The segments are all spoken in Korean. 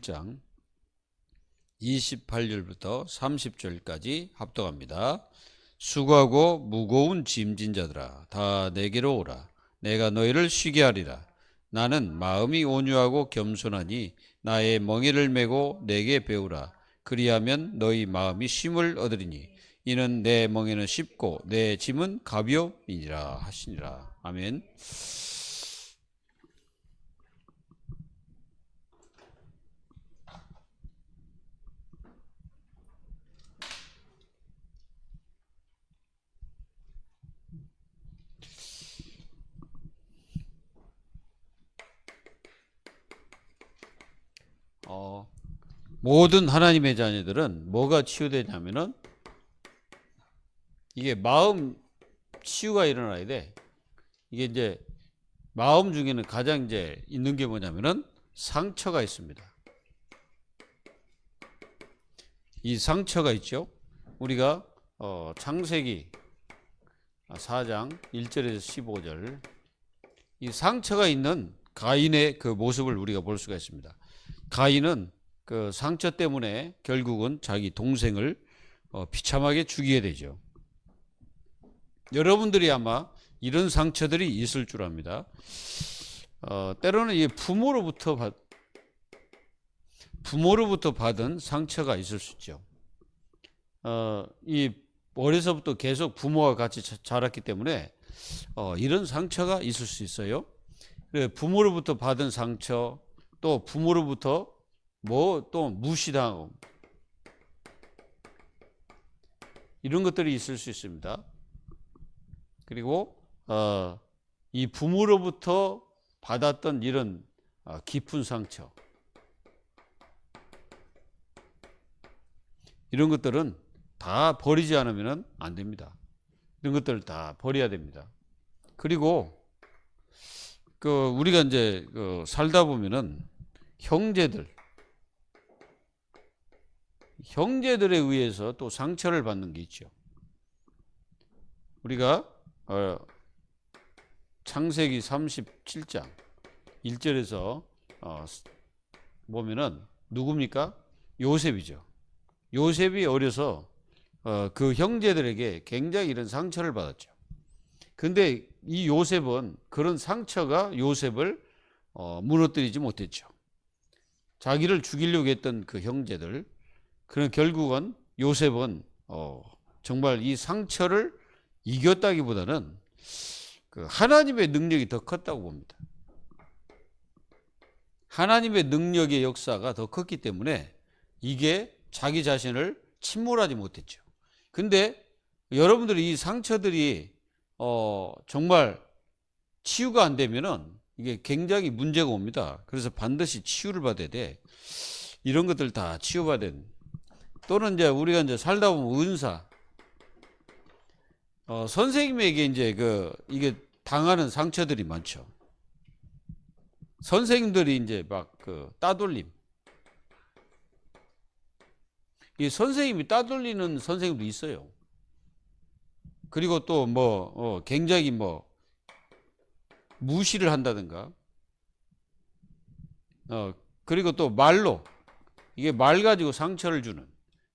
1장 28절부터 30절까지 합독합니다. 수고하고 무거운 짐진 자들아 다 내게로 오라. 내가 너희를 쉬게 하리라. 나는 마음이 온유하고 겸손하니 나의 멍에를 메고 내게 배우라. 그리하면 너희 마음이 쉼을 얻으리니 이는 내 멍에는 쉽고 내 짐은 가벼움이니라 하시니라. 아멘. 모든 하나님의 자녀들은 뭐가 치유되냐면은 이게 마음 치유가 일어나야 돼. 이게 이제 마음 중에는 가장 이제 있는 게 뭐냐면은 상처가 있습니다. 이 상처가 있죠. 우리가 창세기 4장 1절에서 15절 이 상처가 있는 가인의 그 모습을 우리가 볼 수가 있습니다. 가인은 그 상처 때문에 결국은 자기 동생을 비참하게 죽이게 되죠. 여러분들이 아마 이런 상처들이 있을 줄 압니다. 때로는 이 부모로부터 받은 상처가 있을 수 있죠. 이 어려서부터 계속 부모와 같이 자랐기 때문에 이런 상처가 있을 수 있어요. 부모로부터 받은 상처, 또 부모로부터 또 무시당하고 이런 것들이 있을 수 있습니다. 그리고 이 부모로부터 받았던 이런 깊은 상처 이런 것들은 다 버리지 않으면 안 됩니다. 이런 것들을 다 버려야 됩니다. 그리고 우리가 이제 살다 보면은 형제들에 의해서 또 상처를 받는 게 있죠. 우리가 창세기 37장 1절에서 보면은 누굽니까? 요셉이죠. 요셉이 어려서 그 형제들에게 굉장히 이런 상처를 받았죠. 근데 이 요셉은 그런 상처가 요셉을 무너뜨리지 못했죠. 자기를 죽이려고 했던 그 형제들, 그런 결국은 요셉은 정말 이 상처를 이겼다기보다는 그 하나님의 능력이 더 컸다고 봅니다. 하나님의 능력의 역사가 더 컸기 때문에 이게 자기 자신을 침몰하지 못했죠. 근데 여러분들이 이 상처들이 정말 치유가 안 되면은 이게 굉장히 문제가 옵니다. 그래서 반드시 치유를 받아야 돼. 이런 것들 다 치유받아야 돼. 또는 이제 우리가 이제 살다 보면 은사, 선생님에게 이제 이게 당하는 상처들이 많죠. 선생님들이 이제 막 따돌림. 이 선생님이 따돌리는 선생님도 있어요. 그리고 또 굉장히 무시를 한다든가, 그리고 또 말로, 이게 말 가지고 상처를 주는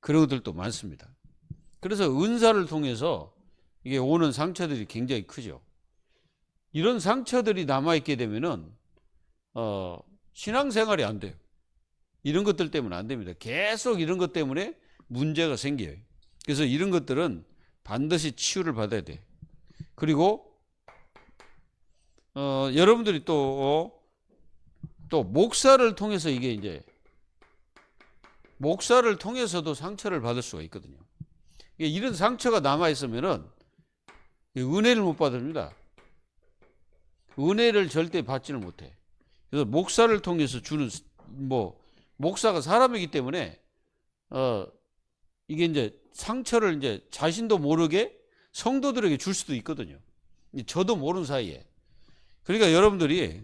그런 것들도 많습니다. 그래서 은사를 통해서 이게 오는 상처들이 굉장히 크죠. 이런 상처들이 남아있게 되면은, 신앙생활이 안 돼요. 이런 것들 때문에 안 됩니다. 계속 이런 것 때문에 문제가 생겨요. 그래서 이런 것들은 반드시 치유를 받아야 돼. 그리고 여러분들이 또 목사를 통해서 이게 이제 목사를 통해서도 상처를 받을 수가 있거든요. 이런 상처가 남아 있으면은 은혜를 못 받습니다. 은혜를 절대 받지는 못해. 그래서 목사를 통해서 주는 목사가 사람이기 때문에 이게 이제 상처를 이제 자신도 모르게 성도들에게 줄 수도 있거든요. 저도 모르는 사이에. 그러니까 여러분들이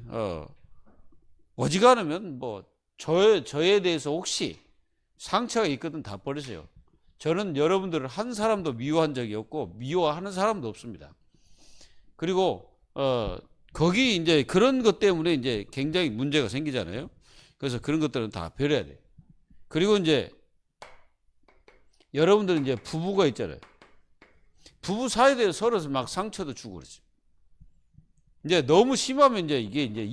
어지간하면 저에 대해서 혹시 상처가 있거든 다 버리세요. 저는 여러분들을 한 사람도 미워한 적이 없고 미워하는 사람도 없습니다. 그리고 거기 이제 그런 것 때문에 이제 굉장히 문제가 생기잖아요. 그래서 그런 것들은 다 버려야 돼. 그리고 이제 여러분들은 이제 부부가 있잖아요. 부부 사이에 서로 막 상처도 주고 그러지. 이제 너무 심하면 이제 이게 이제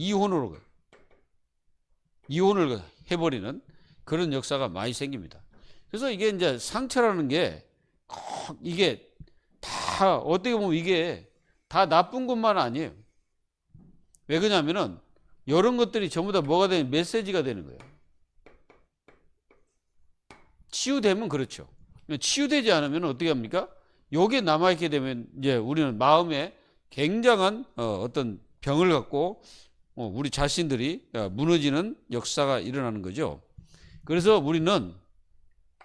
이혼을 해버리는 그런 역사가 많이 생깁니다. 그래서 이게 이제 상처라는 게 이게 다 어떻게 보면 이게 다 나쁜 것만 아니에요. 왜 그러냐면은 이런 것들이 전부 다 뭐가 되는 메시지가 되는 거예요. 치유되면 그렇죠. 치유되지 않으면 어떻게 합니까? 요게 남아있게 되면 이제 우리는 마음에 굉장한 어떤 병을 갖고 우리 자신들이 무너지는 역사가 일어나는 거죠. 그래서 우리는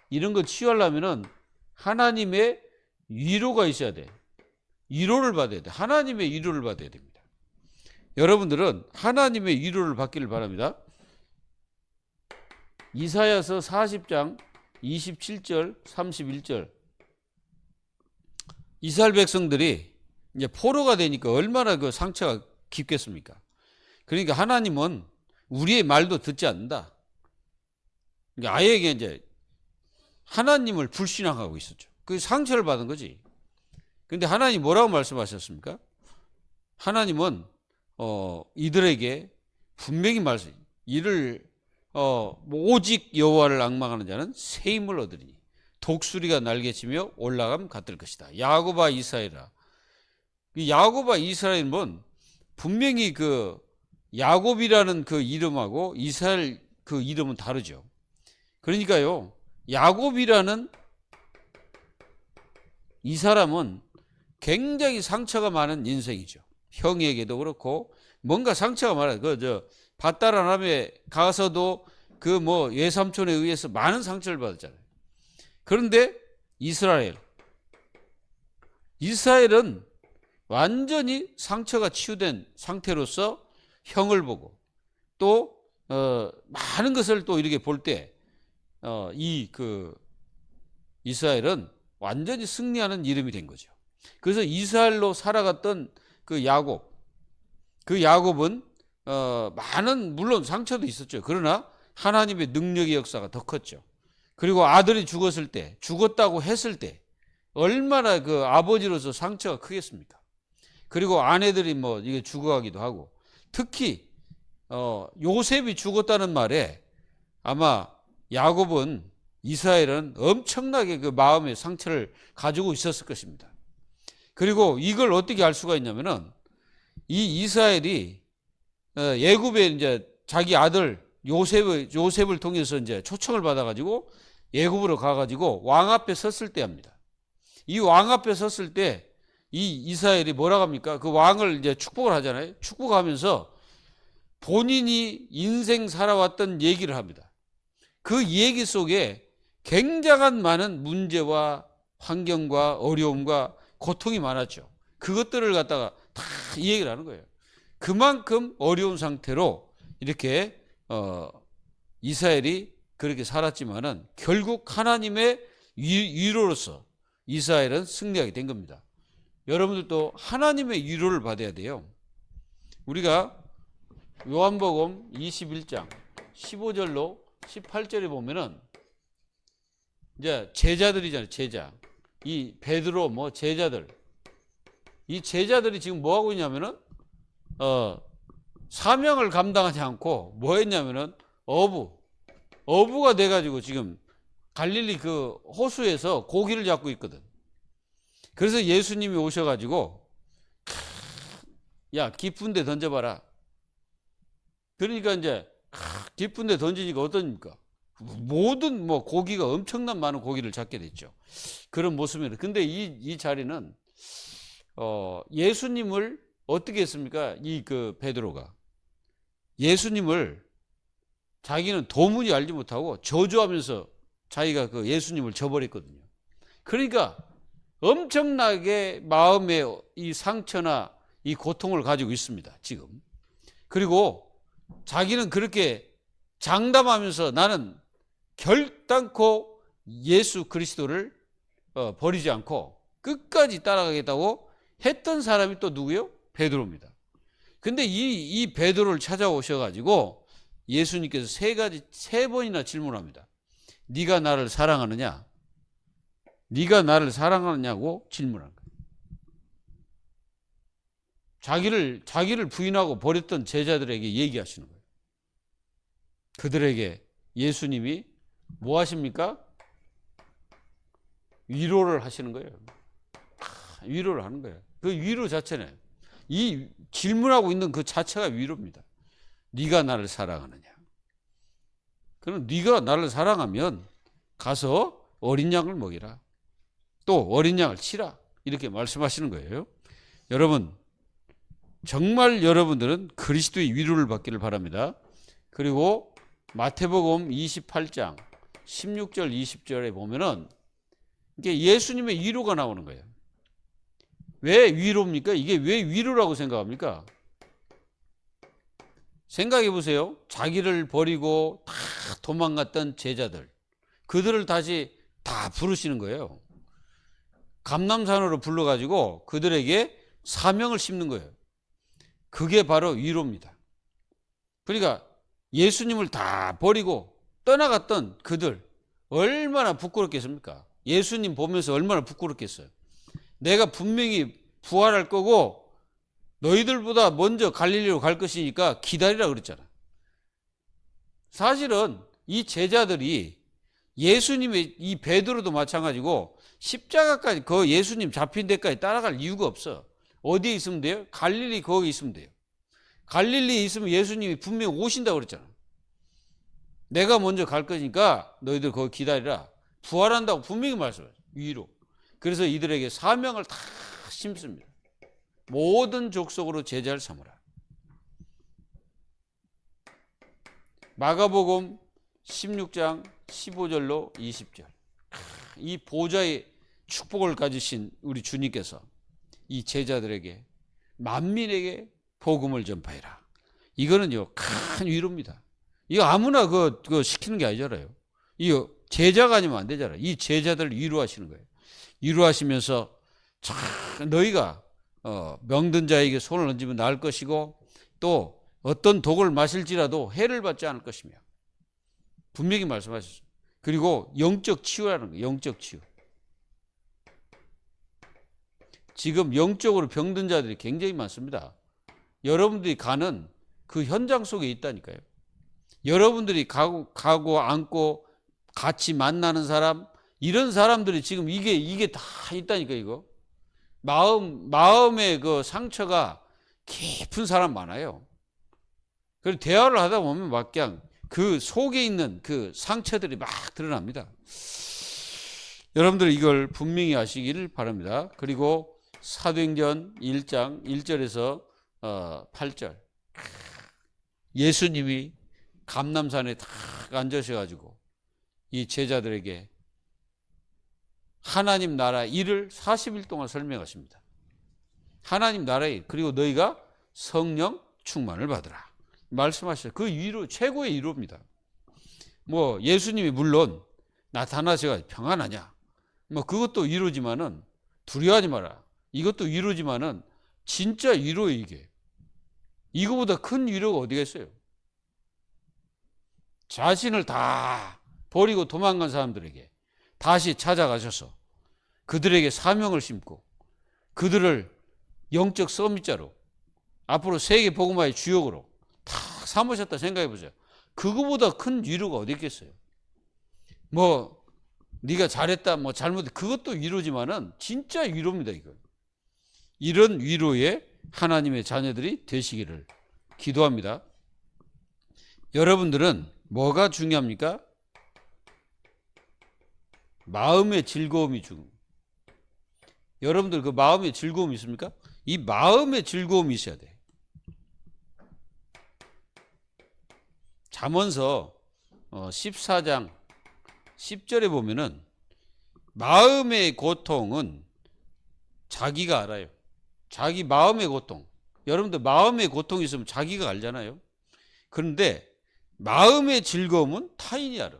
이런 거 치유하려면은 하나님의 위로가 있어야 돼. 위로를 받아야 돼. 하나님의 위로를 받아야 됩니다. 여러분들은 하나님의 위로를 받기를 바랍니다. 이사야서 40장 27절 31절. 이스라엘 백성들이 이제 포로가 되니까 얼마나 그 상처가 깊겠습니까? 그러니까 하나님은 우리의 말도 듣지 않는다. 그러니까 아예 이제 하나님을 불신앙하고 있었죠. 그 상처를 받은 거지. 근데 하나님 뭐라고 말씀하셨습니까? 하나님은 이들에게 분명히 이를 오직 여호와를 앙망하는 자는 새 힘을 얻으리니 독수리가 날개치며 올라감 같을 것이다. 야곱아 이스라엘아. 야곱아 이스라엘은 분명히 그 야곱이라는 그 이름하고 이스라엘 그 이름은 다르죠. 그러니까요, 야곱이라는 이 사람은 굉장히 상처가 많은 인생이죠. 형에게도 그렇고 뭔가 상처가 많아요. 밧다라람에 가서도 그 외삼촌에 의해서 많은 상처를 받았잖아요. 그런데 이스라엘은 완전히 상처가 치유된 상태로서 형을 보고 또 많은 것을 또 이렇게 볼 때 이스라엘은 완전히 승리하는 이름이 된 거죠. 그래서 이스라엘로 살아갔던 그 야곱은 많은 물론 상처도 있었죠. 그러나 하나님의 능력의 역사가 더 컸죠. 그리고 아들이 죽었다고 했을 때 얼마나 그 아버지로서 상처가 크겠습니까? 그리고 아내들이 이게 죽어가기도 하고, 특히 요셉이 죽었다는 말에 아마 이스라엘은 엄청나게 그 마음의 상처를 가지고 있었을 것입니다. 그리고 이걸 어떻게 알 수가 있냐면은 이 이스라엘이 애굽에 이제 자기 아들 요셉을 통해서 이제 초청을 받아가지고 애굽으로 가가지고 왕 앞에 섰을 때 합니다. 이 왕 앞에 섰을 때 이 이스라엘이 뭐라고 합니까? 그 왕을 이제 축복을 하잖아요. 축복하면서 본인이 인생 살아왔던 얘기를 합니다. 그 얘기 속에 굉장한 많은 문제와 환경과 어려움과 고통이 많았죠. 그것들을 갖다가 다 이 얘기를 하는 거예요. 그만큼 어려운 상태로 이렇게 이스라엘이 그렇게 살았지만은 결국 하나님의 위로로서 이스라엘은 승리하게 된 겁니다. 여러분들도 하나님의 위로를 받아야 돼요. 우리가 요한복음 21장 15절로 18절에 보면은 이제 제자들이잖아요. 제자. 이 베드로 제자들. 이 제자들이 지금 뭐 하고 있냐면은 사명을 감당하지 않고 뭐 했냐면은 어부가 돼 가지고 지금 갈릴리 그 호수에서 고기를 잡고 있거든. 그래서 예수님이 오셔 가지고 야, 깊은 데 던져봐라. 그러니까 이제 깊은 데 던지니까 어떠니까? 모든 고기가 엄청난 많은 고기를 잡게 됐죠. 그런 모습이에요. 근데 이 자리는 예수님을 어떻게 했습니까? 그 베드로가 예수님을 자기는 도무지 알지 못하고 저주하면서 자기가 그 예수님을 저버렸거든요. 그러니까 엄청나게 마음에 이 상처나 이 고통을 가지고 있습니다, 지금. 그리고 자기는 그렇게 장담하면서 나는 결단코 예수 그리스도를 버리지 않고 끝까지 따라가겠다고 했던 사람이 또 누구예요? 베드로입니다. 근데 이 베드로를 찾아오셔가지고 예수님께서 세 번이나 질문합니다. 네가 나를 사랑하느냐? 네가 나를 사랑하느냐고 질문한 거예요. 자기를 부인하고 버렸던 제자들에게 얘기하시는 거예요. 그들에게 예수님이 뭐 하십니까? 위로를 하시는 거예요. 위로를 하는 거예요. 그 위로 자체는 이 질문하고 있는 그 자체가 위로입니다. 네가 나를 사랑하느냐? 그럼 네가 나를 사랑하면 가서 어린 양을 먹이라. 또 어린 양을 치라. 이렇게 말씀하시는 거예요. 여러분, 정말 여러분들은 그리스도의 위로를 받기를 바랍니다. 그리고 마태복음 28장 16절 20절에 보면은 이게 예수님의 위로가 나오는 거예요. 왜 위로입니까? 이게 왜 위로라고 생각합니까? 생각해 보세요. 자기를 버리고 다 도망갔던 제자들, 그들을 다시 다 부르시는 거예요. 감람산으로 불러가지고 그들에게 사명을 씹는 거예요. 그게 바로 위로입니다. 그러니까 예수님을 다 버리고 떠나갔던 그들 얼마나 부끄럽겠습니까? 예수님 보면서 얼마나 부끄럽겠어요. 내가 분명히 부활할 거고 너희들보다 먼저 갈릴리로 갈 것이니까 기다리라 그랬잖아. 사실은 이 제자들이 예수님의 이 베드로도 마찬가지고 십자가까지 그 예수님 잡힌 데까지 따라갈 이유가 없어. 어디에 있으면 돼요? 갈릴리 거기 있으면 돼요. 갈릴리에 있으면 예수님이 분명히 오신다고 그랬잖아. 내가 먼저 갈 거니까 너희들 거기 기다리라. 부활한다고 분명히 말씀하죠. 위로. 그래서 이들에게 사명을 다 심습니다. 모든 족속으로 제자를 삼으라. 마가복음 16장 15절로 20절. 이 보좌의 축복을 가지신 우리 주님께서 이 제자들에게 만민에게 복음을 전파해라. 이거는요 큰 위로입니다. 이거 아무나 그거 시키는 게 아니잖아요. 이거 제자가 아니면 안 되잖아요. 이 제자들을 위로하시는 거예요. 위로하시면서 너희가 병든 자에게 손을 얹으면 나을 것이고 또 어떤 독을 마실지라도 해를 받지 않을 것이며 분명히 말씀하셨어요. 그리고 영적 치유라는 거예요. 영적 치유. 지금 영적으로 병든 자들이 굉장히 많습니다. 여러분들이 가는 그 현장 속에 있다니까요. 여러분들이 가고 앉고 같이 만나는 사람, 이런 사람들이 지금 이게 다 있다니까, 이거. 마음의 그 상처가 깊은 사람 많아요. 그리고 대화를 하다 보면 막 그냥 그 속에 있는 그 상처들이 막 드러납니다. 여러분들 이걸 분명히 아시기를 바랍니다. 그리고 사도행전 1장 1절에서 8절. 예수님이 감람산에 딱 앉으셔가지고 이 제자들에게 하나님 나라 일을 40일 동안 설명하십니다. 하나님 나라의 그리고 너희가 성령 충만을 받으라 말씀하셨어요. 그 위로 최고의 위로입니다. 뭐 예수님이 물론 나타나셔가 평안하냐 뭐 그것도 위로지만은 두려워하지 마라 이것도 위로지만은 진짜 위로예요. 이게 이거보다 큰 위로가 어디가 있어요? 자신을 다 버리고 도망간 사람들에게 다시 찾아가셔서 그들에게 사명을 심고 그들을 영적 서밋자로 앞으로 세계 복음화의 주역으로 다 삼으셨다 생각해 보세요. 그거보다 큰 위로가 어디 있겠어요? 뭐 네가 잘했다 뭐 잘못했다 그것도 위로지만은 진짜 위로입니다. 이거. 이런 위로에 하나님의 자녀들이 되시기를 기도합니다. 여러분들은 뭐가 중요합니까? 마음의 즐거움이 중요합니다. 여러분들 그 마음의 즐거움이 있습니까? 이 마음의 즐거움이 있어야 돼. 잠언서 14장 10절에 보면은 마음의 고통은 자기가 알아요. 자기 마음의 고통. 여러분들 마음의 고통이 있으면 자기가 알잖아요. 그런데 마음의 즐거움은 타인이 알아.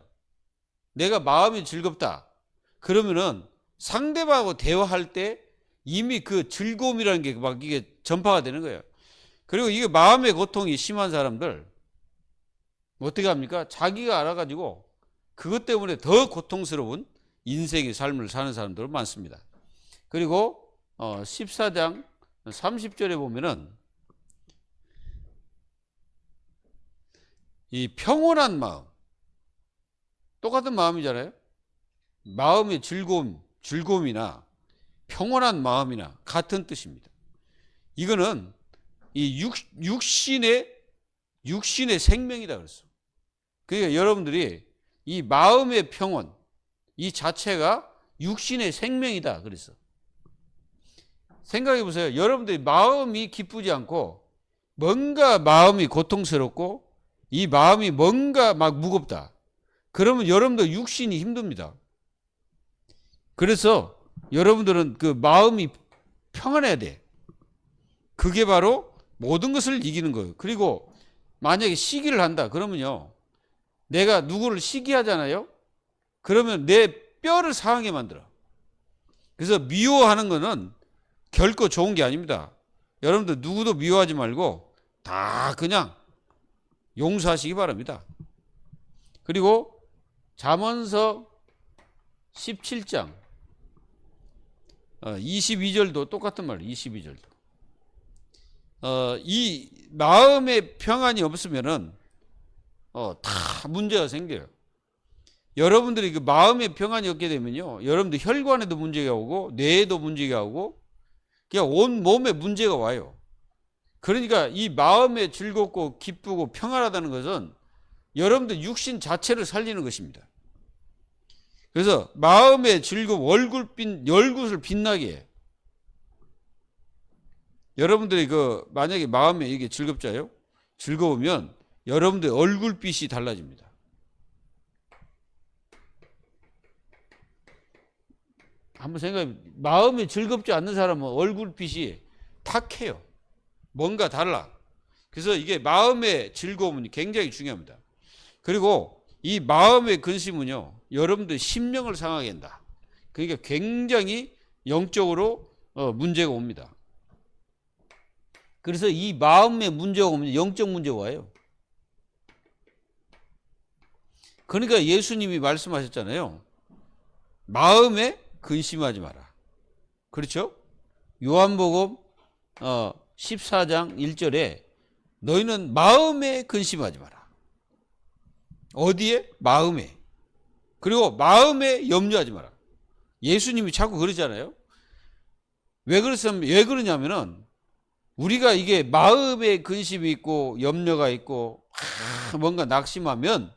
내가 마음이 즐겁다. 그러면은 상대방하고 대화할 때 이미 그 즐거움이라는 게 막 이게 전파가 되는 거예요. 그리고 이게 마음의 고통이 심한 사람들 어떻게 합니까? 자기가 알아가지고 그것 때문에 더 고통스러운 인생의 삶을 사는 사람들은 많습니다. 그리고 14장 30절에 보면은 이 평온한 마음, 똑같은 마음이잖아요. 마음의 즐거움이나 평온한 마음이나 같은 뜻입니다. 이거는 이 육신의 생명이다 그랬어. 그러니까 여러분들이 이 마음의 평온, 이 자체가 육신의 생명이다 그랬어. 생각해 보세요. 여러분들이 마음이 기쁘지 않고 뭔가 마음이 고통스럽고 이 마음이 뭔가 막 무겁다. 그러면 여러분들 육신이 힘듭니다. 그래서 여러분들은 그 마음이 평안해야 돼. 그게 바로 모든 것을 이기는 거예요. 그리고 만약에 시기를 한다 그러면요, 내가 누구를 시기하잖아요. 그러면 내 뼈를 상하게 만들어. 그래서 미워하는 거는 결코 좋은 게 아닙니다. 여러분들 누구도 미워하지 말고 다 그냥 용서하시기 바랍니다. 그리고 잠언서 17장 22절도 똑같은 말이에요. 22절도. 이 마음의 평안이 없으면은 다 문제가 생겨요. 여러분들이 그 마음의 평안이 없게 되면요, 여러분들 혈관에도 문제가 오고 뇌에도 문제가 오고 그냥 온 몸에 문제가 와요. 그러니까 이 마음에 즐겁고 기쁘고 평안하다는 것은 여러분들 육신 자체를 살리는 것입니다. 그래서 마음의 즐거움, 얼굴을 빛나게 해. 여러분들이 만약에 마음에 이게 즐거우면 여러분들 얼굴빛이 달라집니다. 한번 생각해. 마음이 즐겁지 않는 사람은 얼굴빛이 탁해요. 뭔가 달라. 그래서 이게 마음의 즐거움은 굉장히 중요합니다. 그리고 이 마음의 근심은요, 여러분들 심령을 상하게 한다. 그러니까 굉장히 영적으로 문제가 옵니다. 그래서 이 마음의 문제가 오면 영적 문제가 와요. 그러니까 예수님이 말씀하셨잖아요. 마음에 근심하지 마라. 그렇죠? 요한복음 14장 1절에 너희는 마음에 근심하지 마라. 어디에? 마음에. 그리고 마음에 염려하지 마라. 예수님이 자꾸 그러잖아요. 왜 그러냐면은 우리가 이게 마음에 근심이 있고 염려가 있고 뭔가 낙심하면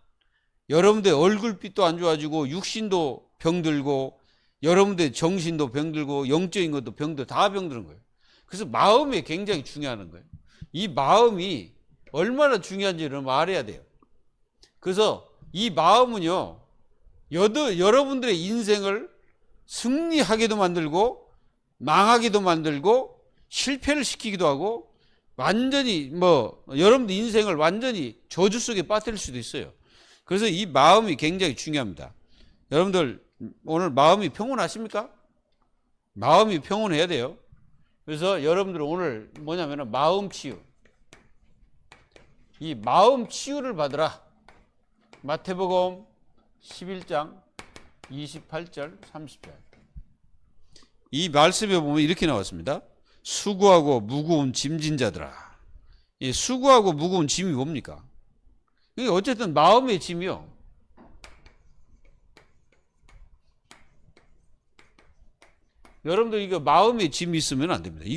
여러분들 얼굴빛도 안 좋아지고 육신도 병들고 여러분들 정신도 병들고 영적인 것도 병들고 다 병드는 거예요. 그래서 마음이 굉장히 중요한 거예요. 이 마음이 얼마나 중요한지를 알아야 돼요. 그래서 이 마음은요, 여러분들의 인생을 승리하게도 만들고 망하게도 만들고 실패를 시키기도 하고 완전히 여러분들 인생을 완전히 저주 속에 빠뜨릴 수도 있어요. 그래서 이 마음이 굉장히 중요합니다. 여러분들 오늘 마음이 평온하십니까? 마음이 평온해야 돼요. 그래서 여러분들 오늘 뭐냐면 마음 치유. 이 마음 치유를 받으라. 마태복음 11장 28절 30절. 이 말씀에 보면 이렇게 나왔습니다. 수고하고 무거운 짐진 자들아. 이 수고하고 무거운 짐이 뭡니까? 이게 어쨌든 마음의 짐이요. 여러분들 이거 마음의 짐이 있으면 안 됩니다.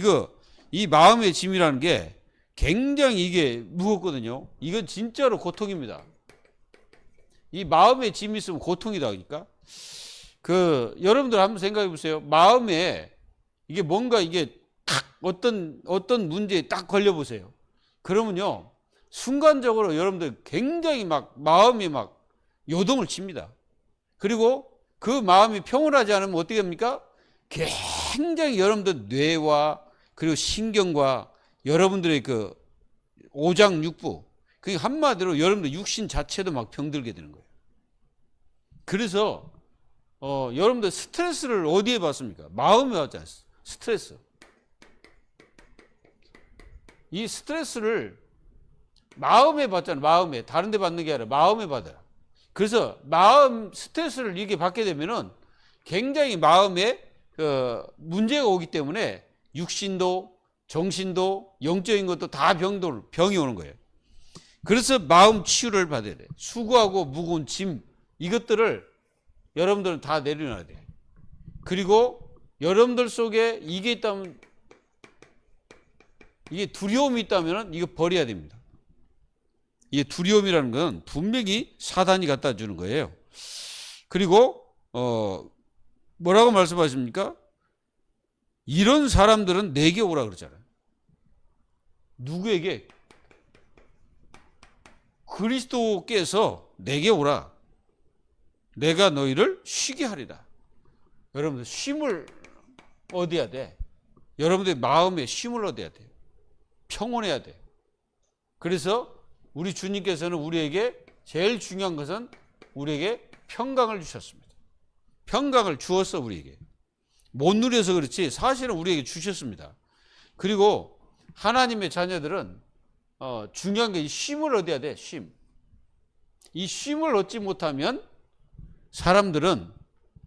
이 마음의 짐이라는 게 굉장히 이게 무겁거든요. 이건 진짜로 고통입니다. 이 마음의 짐이 있으면 고통이다. 그러니까 여러분들 한번 생각해 보세요. 마음에 이게 뭔가 이게 탁 어떤 문제에 딱 걸려 보세요. 그러면요, 순간적으로 여러분들 굉장히 마음이 요동을 칩니다. 그리고 그 마음이 평온하지 않으면 어떻게 합니까? 굉장히 여러분들 뇌와 그리고 신경과 여러분들의 오장육부, 그게 한마디로 여러분들 육신 자체도 병들게 되는 거예요. 그래서 여러분들 스트레스를 어디에 받습니까? 마음에 받지 않습니까? 스트레스. 이 스트레스를 마음에 받잖아. 마음에. 다른 데 받는 게 아니라 마음에 받아라. 그래서 마음 스트레스를 이렇게 받게 되면은 굉장히 마음에 문제가 오기 때문에 육신도 정신도 영적인 것도 다 병이 오는 거예요. 그래서 마음 치유를 받아야 돼. 수고하고 무거운 짐 이것들을 여러분들은 다 내려놔야 돼. 그리고 여러분들 속에 이게 있다면, 이게 두려움이 있다면 이거 버려야 됩니다. 이게 두려움이라는 건 분명히 사단이 갖다 주는 거예요. 그리고 뭐라고 말씀하십니까? 이런 사람들은 내게 오라 그러잖아요. 누구에게? 그리스도께서 내게 오라. 내가 너희를 쉬게 하리라. 여러분들 쉼을 얻어야 돼. 여러분들 마음에 쉼을 얻어야 돼요. 평온해야 돼. 그래서 우리 주님께서는 우리에게 제일 중요한 것은 우리에게 평강을 주셨습니다. 평강을 주었어. 우리에게 못 누려서 그렇지 사실은 우리에게 주셨습니다. 그리고 하나님의 자녀들은 중요한 게 쉼을 얻어야 돼. 쉼. 이 쉼을 얻지 못하면 사람들은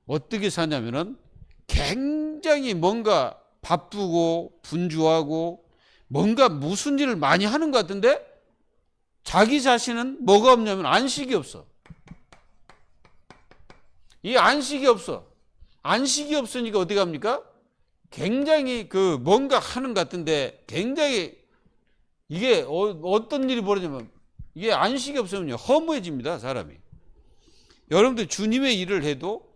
어떻게 사냐면은 굉장히 뭔가 바쁘고 분주하고 뭔가 무슨 일을 많이 하는 것 같은데 자기 자신은 뭐가 없냐면 안식이 없어. 이 안식이 없어. 안식이 없으니까 어떻게 합니까? 굉장히 뭔가 하는 것 같은데 굉장히 이게 어떤 일이 벌어지면 이게 안식이 없으면요 허무해집니다. 사람이. 여러분들 주님의 일을 해도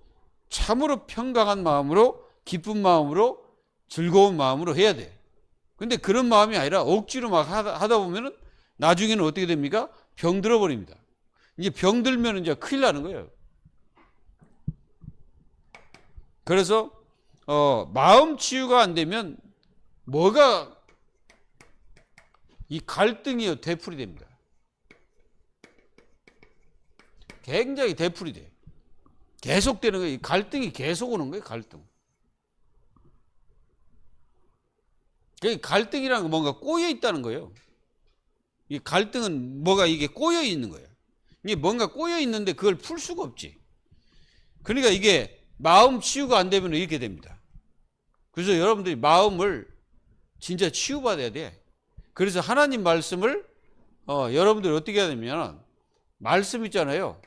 참으로 평강한 마음으로 기쁜 마음으로 즐거운 마음으로 해야 돼. 근데 그런 마음이 아니라 억지로 막 하다 보면은 나중에는 어떻게 됩니까? 병 들어버립니다. 이제 병 들면 이제 큰일 나는 거예요. 그래서 마음 치유가 안 되면 뭐가 이 갈등이요 되풀이 됩니다. 굉장히 되풀이 돼. 계속되는 거예요. 이 갈등이 계속 오는 거예요. 갈등. 갈등이라는 건 뭔가 꼬여 있다는 거예요. 이 갈등은 뭐가 이게 꼬여 있는 거예요. 이게 뭔가 꼬여 있는데 그걸 풀 수가 없지. 그러니까 이게 마음 치유가 안 되면 이렇게 됩니다. 그래서 여러분들이 마음을 진짜 치유받아야 돼. 그래서 하나님 말씀을 여러분들이 어떻게 해야 되냐면 말씀 있잖아요.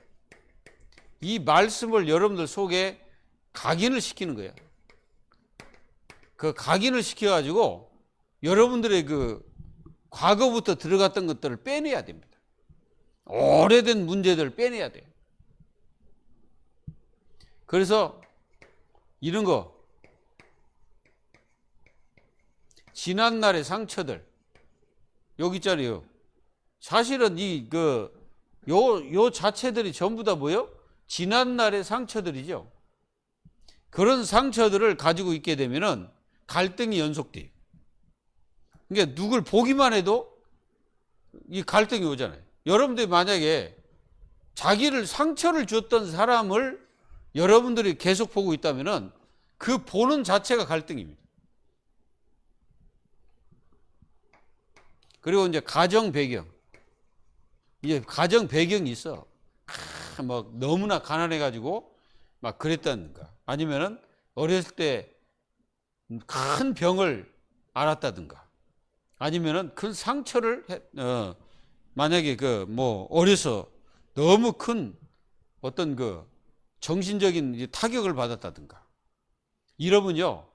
이 말씀을 여러분들 속에 각인을 시키는 거예요. 그 각인을 시켜가지고 여러분들의 과거부터 들어갔던 것들을 빼내야 됩니다. 오래된 문제들을 빼내야 돼요. 그래서 이런 거 지난날의 상처들 여기 있잖아요. 사실은 요 자체들이 전부 다 뭐예요? 지난날의 상처들이죠. 그런 상처들을 가지고 있게 되면은 갈등이 연속돼요. 그러니까 누굴 보기만 해도 이 갈등이 오잖아요. 여러분들이 만약에 자기를 상처를 줬던 사람을 여러분들이 계속 보고 있다면은 그 보는 자체가 갈등입니다. 그리고 이제 가정 배경. 이제 가정 배경이 있어. 막 너무나 가난해가지고 막 그랬다든가 아니면은 어렸을 때 큰 병을 앓았다든가 아니면은 큰 상처를 만약에 어려서 너무 큰 어떤 정신적인 타격을 받았다든가 이러면요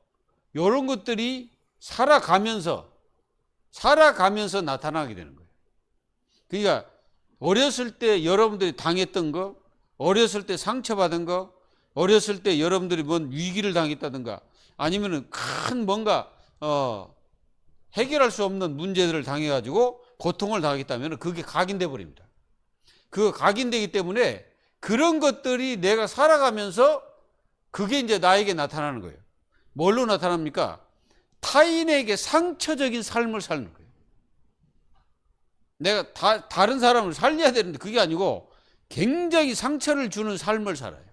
이런 것들이 살아가면서 나타나게 되는 거예요. 그러니까 어렸을 때 여러분들이 당했던 거, 어렸을 때 상처받은 거, 어렸을 때 여러분들이 뭔 위기를 당했다든가 아니면은 큰 뭔가 해결할 수 없는 문제들을 당해가지고 고통을 당했다면 그게 각인돼 버립니다. 그 각인되기 때문에 그런 것들이 내가 살아가면서 그게 이제 나에게 나타나는 거예요. 뭘로 나타납니까? 타인에게 상처적인 삶을 사는 거예요. 내가 다른 사람을 살려야 되는데 그게 아니고 굉장히 상처를 주는 삶을 살아요.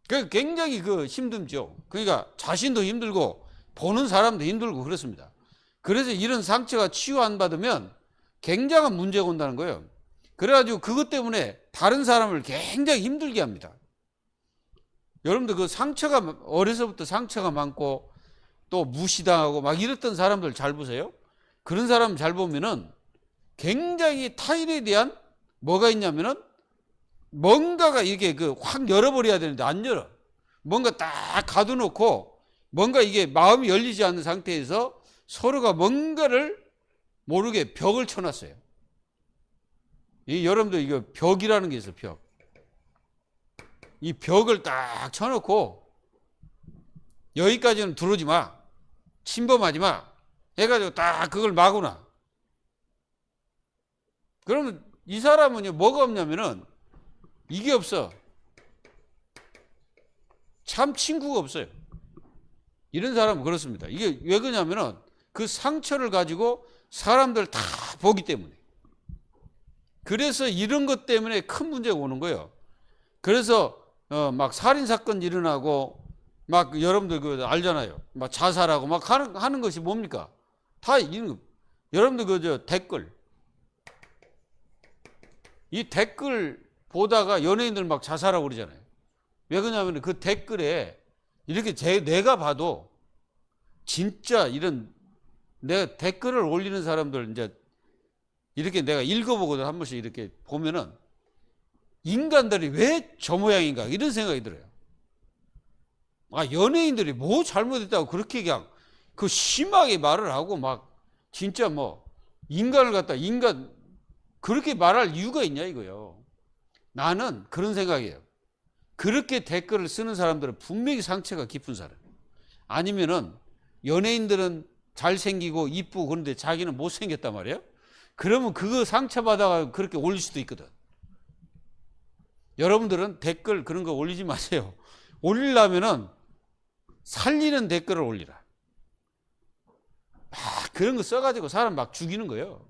그 굉장히 힘들죠. 그러니까 자신도 힘들고 보는 사람도 힘들고 그렇습니다. 그래서 이런 상처가 치유 안 받으면 굉장한 문제가 온다는 거예요. 그래가지고 그것 때문에 다른 사람을 굉장히 힘들게 합니다. 여러분들 그 상처가 어려서부터 상처가 많고 또 무시당하고 막 이랬던 사람들 잘 보세요. 그런 사람 잘 보면은 굉장히 타인에 대한 뭐가 있냐면은 뭔가가 이게 그 확 열어버려야 되는데 안 열어. 뭔가 딱 가둬놓고 뭔가 이게 마음이 열리지 않는 상태에서 서로가 뭔가를 모르게 벽을 쳐놨어요. 이 여러분들 이거 벽이라는 게 있어요. 벽. 이 벽을 딱 쳐놓고 여기까지는 들어오지 마. 침범하지 마. 해가지고 딱 그걸 막으나. 그러면 이 사람은요, 뭐가 없냐면은 이게 없어. 참 친구가 없어요. 이런 사람은 그렇습니다. 이게 왜 그러냐면은 그 상처를 가지고 사람들 다 보기 때문에. 그래서 이런 것 때문에 큰 문제가 오는 거예요. 그래서 막 살인사건 일어나고 막 여러분들 그 알잖아요. 막 자살하고 막 하는 것이 뭡니까? 다 이런 거. 여러분들 그 댓글. 이 댓글 보다가 연예인들 막 자살하고 그러잖아요. 왜 그러냐면 그 댓글에 이렇게 내가 봐도 진짜 이런 내가 댓글을 올리는 사람들 이제 이렇게 내가 읽어보거든. 한 번씩 이렇게 보면은 인간들이 왜 저 모양인가 이런 생각이 들어요. 아, 연예인들이 뭐 잘못했다고 그렇게 그냥 그 심하게 말을 하고 막 진짜 뭐 인간을 갖다 인간 그렇게 말할 이유가 있냐 이거요. 나는 그런 생각이에요. 그렇게 댓글을 쓰는 사람들은 분명히 상처가 깊은 사람. 아니면은 연예인들은 잘생기고 이쁘고 그런데 자기는 못생겼단 말이에요. 그러면 그거 상처받아가 그렇게 올릴 수도 있거든. 여러분들은 댓글 그런 거 올리지 마세요. 올리려면은 살리는 댓글을 올리라. 막 그런 거 써가지고 사람 막 죽이는 거예요.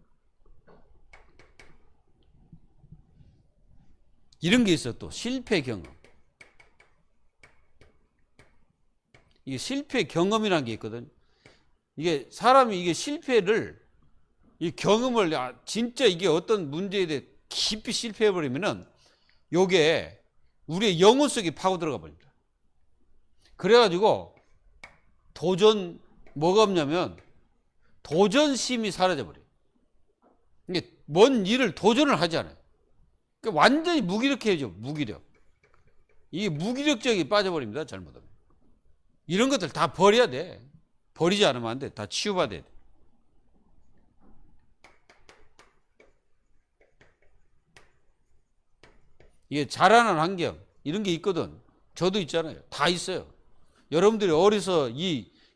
이런 게 있어. 또 실패 경험. 이게 실패 경험이라는 게 있거든. 이게 사람이 이게 실패를 이 경험을 진짜 이게 어떤 문제에 대해 깊이 실패해 버리면은 요게 우리의 영혼 속에 파고 들어가 버립니다. 그래가지고 도전 뭐가 없냐면 도전심이 사라져 버려요. 이게 뭔 일을 도전을 하지 않아요. 그러니까 완전히 무기력해져. 무기력. 이게 무기력적이 빠져버립니다. 잘못하면. 이런 것들 다 버려야 돼. 버리지 않으면 안 돼. 다 치유받아야 돼. 이게 자라는 환경 이런 게 있거든. 저도 있잖아요. 다 있어요. 여러분들이 어려서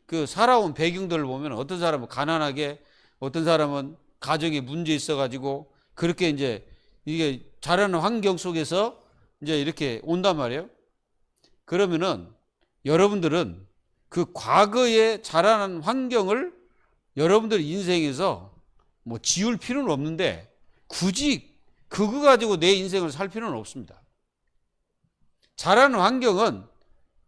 그 살아온 배경들을 보면 어떤 사람은 가난하게 어떤 사람은 가정에 문제 있어가지고 그렇게 이제 이게 자라는 환경 속에서 이제 이렇게 온단 말이에요. 그러면은 여러분들은 그 과거에 자라난 환경을 여러분들 인생에서 뭐 지울 필요는 없는데 굳이 그거 가지고 내 인생을 살 필요는 없습니다. 자라는 환경은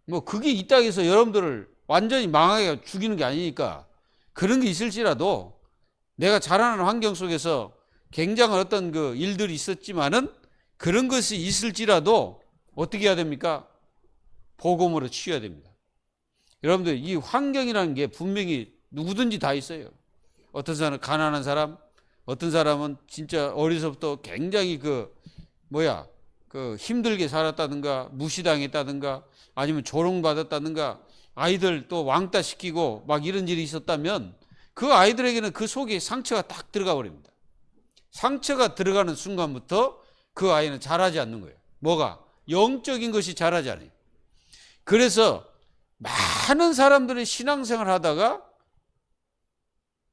뭐 그게 있다고 해서 여러분들을 완전히 망하게 죽이는 게 아니니까 그런 게 있을지라도 내가 자라는 환경 속에서 굉장한 어떤 그 일들이 있었지만은 그런 것이 있을지라도 어떻게 해야 됩니까? 복음으로 치유해야 됩니다. 여러분들 이 환경이라는 게 분명히 누구든지 다 있어요. 어떤 사람은 가난한 사람, 어떤 사람은 진짜 어려서부터 굉장히 그 힘들게 살았다든가 무시당했다든가 아니면 조롱받았다든가 아이들 또 왕따 시키고 막 이런 일이 있었다면 그 아이들에게는 그 속에 상처가 딱 들어가 버립니다. 상처가 들어가는 순간부터 그 아이는 자라지 않는 거예요. 뭐가? 영적인 것이 자라지 않아요. 그래서 많은 사람들이 신앙생활 하다가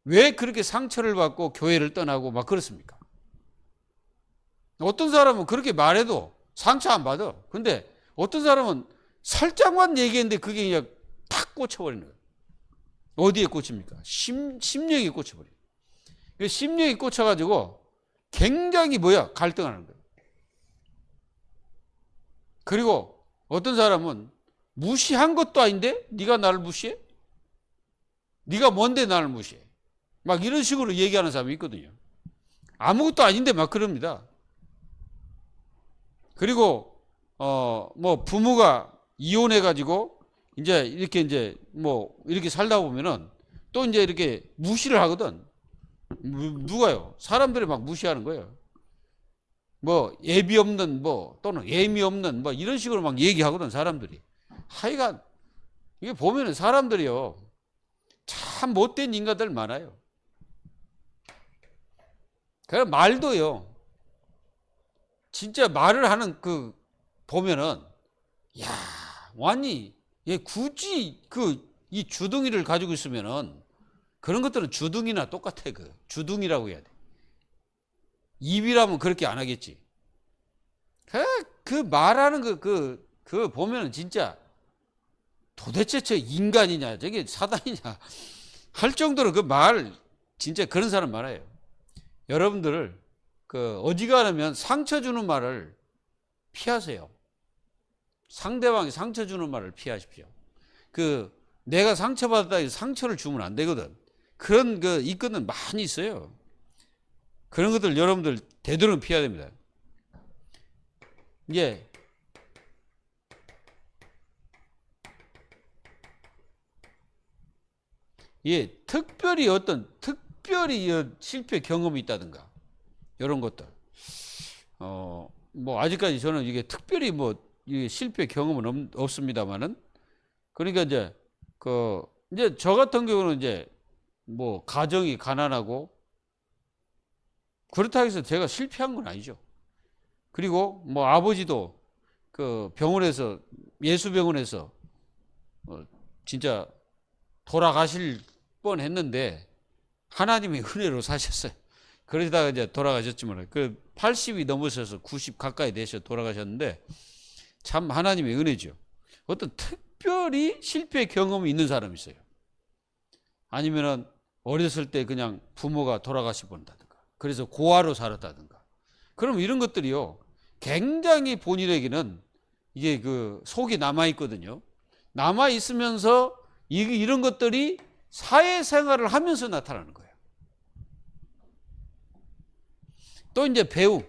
왜 그렇게 상처를 받고 교회를 떠나고 막 그렇습니까? 어떤 사람은 그렇게 말해도 상처 안 받아. 근데 어떤 사람은 살짝만 얘기했는데 그게 그냥 탁 꽂혀버리는 거예요. 어디에 꽂힙니까? 심령에 꽂혀버려요. 심령에 꽂혀가지고 굉장히 갈등하는 거예요. 그리고 어떤 사람은 무시한 것도 아닌데 네가 나를 무시해? 네가 뭔데 나를 무시해? 막 이런 식으로 얘기하는 사람이 있거든요. 아무것도 아닌데 막 그럽니다. 그리고 뭐 부모가 이혼해 가지고 이제 이렇게 뭐 이렇게 살다 보면은 또 이제 이렇게 무시를 하거든. 누가요? 사람들이 막 무시하는 거예요. 뭐 예비 없는 뭐 또는 예미 없는 뭐 이런 식으로 막 얘기하거든 사람들이. 하여간 이게 보면은 사람들이요 참 못된 인간들 많아요. 그래 말도요 진짜 말을 하는 그 보면은 야 완이 얘 굳이 그 이 주둥이를 가지고 있으면은 그런 것들은 주둥이나 똑같아. 그 주둥이라고 해야 돼. 입이라면 그렇게 안 하겠지. 그 말하는 그 보면은 진짜 도대체 저 인간이냐 저게 사단이냐 할 정도로 그 말 진짜 그런 사람 많아요. 여러분들 그 어지간하면 상처 주는 말을 피하세요. 상대방이 상처 주는 말을 피하십시오. 그 내가 상처받았다 해서 상처를 주면 안 되거든. 그런 그 이건은 많이 있어요. 그런 것들 여러분들 되도록 피해야 됩니다. 예. 예, 특별히 실패 경험이 있다든가 이런 것들. 뭐 아직까지 저는 이게 특별히 뭐 실패 경험은 없습니다만은 그러니까 이제 저 같은 경우는 이제 뭐 가정이 가난하고 그렇다고 해서 제가 실패한 건 아니죠. 그리고 뭐 아버지도 그 병원에서 예수병원에서 진짜 돌아가실 뻔했는데 하나님의 은혜로 사셨어요. 그러다가 이제 돌아가셨지만 그 80이 넘으셔서 90 가까이 되셔 돌아가셨는데 참 하나님의 은혜죠. 어떤 특별히 실패 경험이 있는 사람이 있어요. 아니면은 어렸을 때 그냥 부모가 돌아가시 본다든가 그래서 고아로 살았다든가 그럼 이런 것들이요 굉장히 본인에게는 이게 그 속이 남아있거든요. 남아있으면서 이런 것들이 사회생활을 하면서 나타나는 거예요. 또 이제 배움.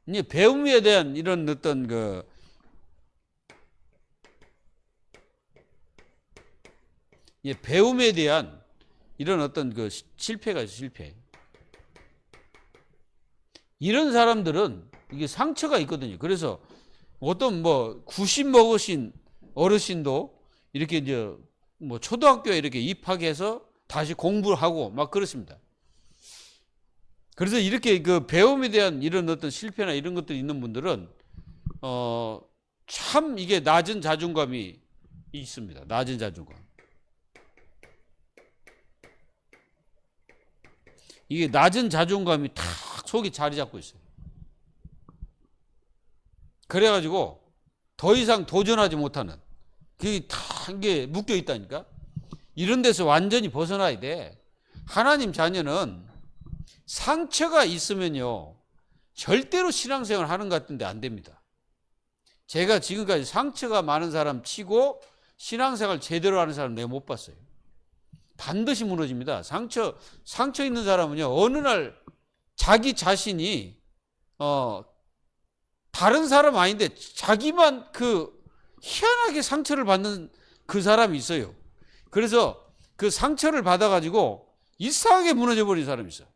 이제 배움에 대한 이런 어떤 배움에 대한 이런 어떤 그 실패가 있어요, 실패. 이런 사람들은 이게 상처가 있거든요. 그래서 어떤 뭐 90 먹으신 어르신도 이렇게 이제 뭐 초등학교에 이렇게 입학해서 다시 공부를 하고 막 그렇습니다. 그래서 이렇게 그 배움에 대한 이런 어떤 실패나 이런 것들이 있는 분들은 참 이게 낮은 자존감이 있습니다. 낮은 자존감. 이게 낮은 자존감이 탁 속이 자리 잡고 있어요. 그래가지고 더 이상 도전하지 못하는 그게 다 이게 묶여 있다니까. 이런 데서 완전히 벗어나야 돼. 하나님 자녀는 상처가 있으면요 절대로 신앙생활 하는 것 같은데 안 됩니다. 제가 지금까지 상처가 많은 사람 치고 신앙생활 제대로 하는 사람 내가 못 봤어요. 반드시 무너집니다. 상처 있는 사람은요 어느 날 자기 자신이 다른 사람 아닌데 자기만 그 희한하게 상처를 받는 그 사람이 있어요. 그래서 그 상처를 받아가지고 이상하게 무너져 버린 사람이 있어요.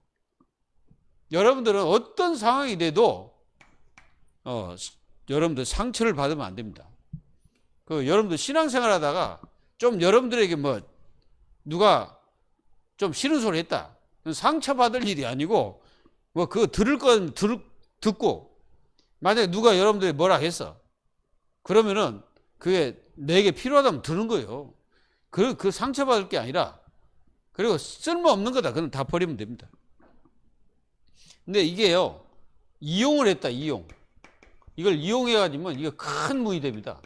여러분들은 어떤 상황이 돼도 여러분들 상처를 받으면 안 됩니다. 그 여러분들 신앙생활 하다가 좀 여러분들에게 뭐 누가 좀 싫은 소리 했다. 상처받을 일이 아니고 뭐 그거 들을 건 듣고 만약에 누가 여러분들이 뭐라 했어. 그러면은 그게 내게 필요하다면 드는 거예요. 그 상처받을 게 아니라 그리고 쓸모없는 거다. 그럼 다 버리면 됩니다. 근데 이게요 이용을 했다. 이걸 이용해가지고 이거 큰 문이 됩니다.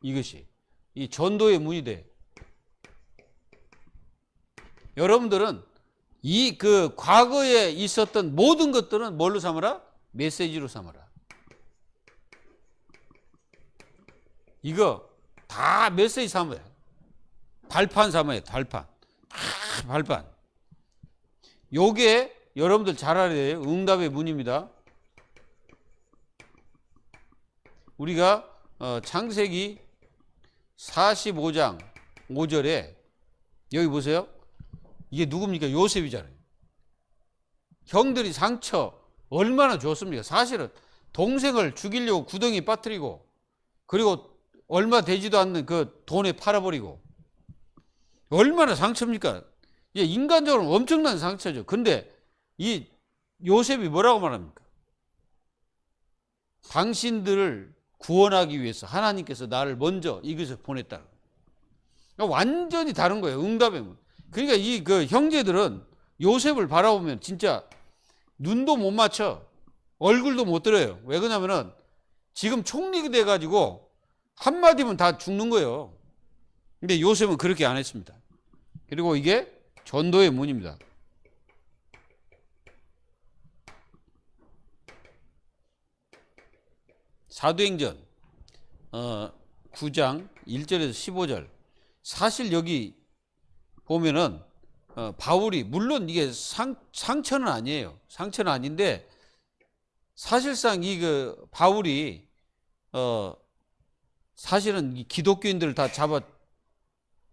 이것이 이 전도의 문이 돼. 여러분들은 이 그 과거에 있었던 모든 것들은 뭘로 삼아라? 메시지로 삼아라. 이거 다 메시지 삼아야 돼. 발판 삼아야 돼. 발판. 다 발판. 요게 여러분들 잘 알아야 돼요. 응답의 문입니다. 우리가 창세기 45장 5절에 여기 보세요. 이게 누굽니까? 요셉이잖아요. 형들이 상처 얼마나 줬습니까? 사실은 동생을 죽이려고 구덩이 빠뜨리고, 그리고 얼마 되지도 않는 그 돈에 팔아버리고, 얼마나 상처입니까? 인간적으로 엄청난 상처죠. 근데 이 요셉이 뭐라고 말합니까? 당신들을 구원하기 위해서 하나님께서 나를 먼저 이곳에 보냈다. 그러니까 완전히 다른 거예요. 응답의 문. 그러니까 이 그 형제들은 요셉을 바라보면 진짜 눈도 못 맞춰, 얼굴도 못 들어요. 왜 그러냐면은 지금 총리가 돼가지고 한마디면 다 죽는 거예요. 근데 요셉은 그렇게 안 했습니다. 그리고 이게 전도의 문입니다. 사도행전 9장 1절에서 15절. 사실 여기 보면은 바울이, 물론 이게 상처는 아니에요. 상처는 아닌데, 사실상 이 그 바울이 사실은 이 기독교인들을 다 잡아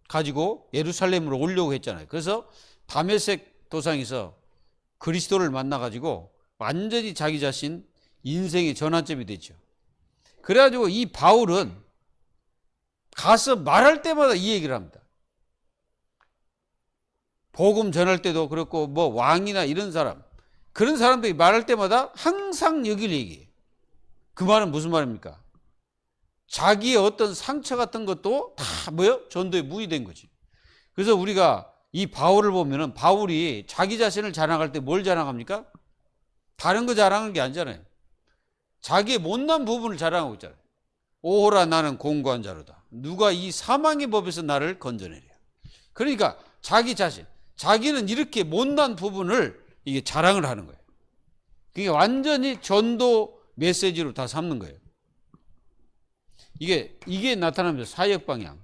가지고 예루살렘으로 오려고 했잖아요. 그래서 다메섹 도상에서 그리스도를 만나 가지고 완전히 자기 자신 인생의 전환점이 됐죠. 그래가지고 이 바울은 가서 말할 때마다 이 얘기를 합니다. 복음 전할 때도 그렇고, 뭐 왕이나 이런 사람, 그런 사람들이 말할 때마다 항상 여기를 얘기해요. 그 말은 무슨 말입니까? 자기의 어떤 상처 같은 것도 다 뭐요? 전도에 무의된 거지. 그래서 우리가 이 바울을 보면은, 바울이 자기 자신을 자랑할 때 뭘 자랑합니까? 다른 거 자랑하는 게 아니잖아요. 자기의 못난 부분을 자랑하고 있잖아요. 오호라 나는 공고한 자로다. 누가 이 사망의 법에서 나를 건져내랴. 그러니까 자기 자신, 자기는 이렇게 못난 부분을 이게 자랑을 하는 거예요. 그게 완전히 전도 메시지로 다 삼는 거예요. 이게 나타나면서 사역 방향.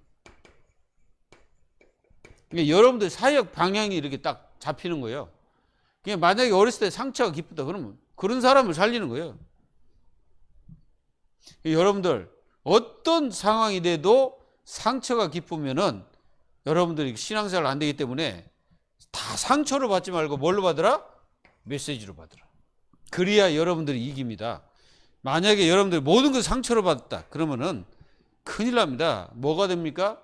그러니까 여러분들 사역 방향이 이렇게 딱 잡히는 거예요. 그냥 만약에 어렸을 때 상처가 깊다 그러면 그런 사람을 살리는 거예요. 여러분들 어떤 상황이 돼도 상처가 깊으면은 여러분들이 신앙생활 안 되기 때문에 다 상처로 받지 말고 뭘로 받으라? 메시지로 받으라. 그래야 여러분들이 이깁니다. 만약에 여러분들이 모든 걸 상처로 받았다 그러면은 큰일 납니다. 뭐가 됩니까?